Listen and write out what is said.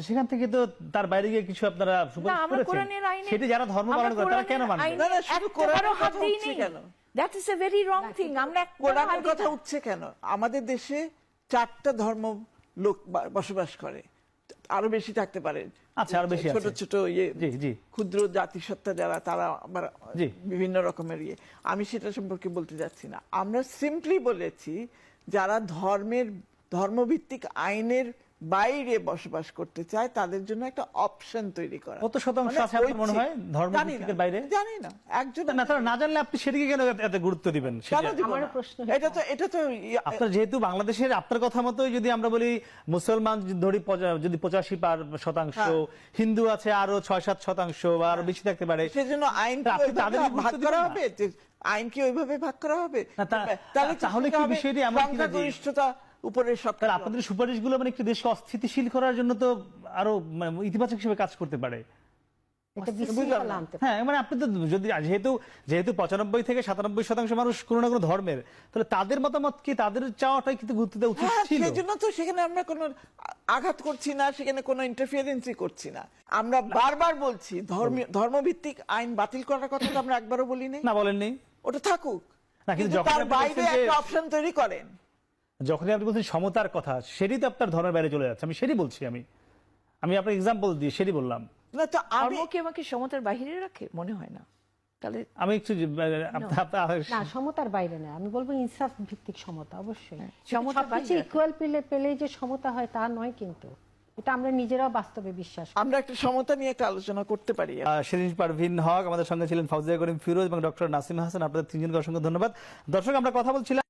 সেখান থেকে তো তার বাইরে গিয়ে কিছু আপনারা সুপারিশ করেছেন, সেটা যারা ধর্ম পালন করে তারা কেন মানবে না? শুধু কোরআনের কথা উঠছে কেন? That is a very wrong thing. আমরা কোরআনের কথা উঠছে কেন? আমাদের দেশে 4টা ধর্ম লোক বসবাস করে, আরো বেশি থাকতে পারে। আচ্ছা, আরো বেশি ছোট আছে। ছোট জি জি ক্ষুদ্র জাতিসত্তা যারা, তারা আবার জি। বিভিন্ন রকমের আমি সেটা সম্পর্কে বলতে যাচ্ছি না। আমরা সিম্পলি বলেছি যারা ধর্মভিত্তিক আইনের বাইরে বসবাস করতে চায় তাদের জন্য একটা অপশন তৈরি করা। কত শতাংশ আছে আপনার মনে হয় ধর্মভিত্তিকের বাইরে? জানি না, একজন না, তারা না জানলে আপনি সেদিকে কেন এত গুরুত্ব দিবেন? আমারও প্রশ্ন, এটা তো আপনার যেহেতু বাংলাদেশের আপনার কথা মতোই যদি আমরা বলি মুসলমান ধরি যদি 85% হিন্দু আছে আরো 6-7% বা আরো বেশি থাকতে পারে, সেজন্য আইন তাদের ভাগ করা হবে, যে আইন কি ওইভাবে ভাগ করা হবে? তাহলে কি বিষয়টি আমরা সংখ্যাগরিষ্ঠতা উপরে সব। আপনাদের সুপারিশগুলো মানে একটি দেশকে অস্থিতিশীল করার জন্য তো আরো ইতিবাচক হিসেবে কাজ করতে পারে। হ্যাঁ, মানে আপনি তো যদি যেহেতু 95 থেকে 97% মানুষ কোনো না কোনো ধর্মের, তাহলে তাদের মতামত কি, তাদের চাওয়াটাই কিন্তু গুরুত্ব দেওয়া উচিত ছিল। সেজন্য তো সেখানে আমরা কোনো আঘাত করছি না, সেখানে কোনো ইন্টারফিয়ারেন্সই করছি না। আমরা বারবার বলছি ধর্মভিত্তিক আইন বাতিল করার কথা তো আমরা একবারও বলি নাই। না, বলেননি। ওটা থাকুক, না, কিন্তু তার বাইরে একটা অপশন তৈরি করেন। যখনই আপনি বলছেন সমতার কথা, সেটাই তো আপনার ধর্মের বাইরে চলে যাচ্ছে। আমি সেটাই বলছি, আমি আপনার এক্সাম্পল দিয়ে সেটাই বললাম। না তো ধর্ম কি আমাকে সমতার বাইরে রাখে? মনে হয় না। তাহলে আমি একটু না, সমতার বাইরে না, আমি বলবো ইনসাফ ভিত্তিক সমতা। অবশ্যই সমতার বাইরে ইকুয়াল পেলে যে সমতা হয় তা নয়, কিন্তু এটা আমরা নিজেরাও বাস্তবে বিশ্বাস করি। আমরা একটা সমতা নিয়ে একটা আলোচনা করতে পারি। শিরিন পারভিন হক, আমাদের সঙ্গে ছিলেন ফাউজিয়া করিম ফিরোজ এবং ডক্টর নাসিম হাসান। আপনাদের তিনজনকে অসংখ্য ধন্যবাদ। দর্শক, আমরা কথা বলছিলাম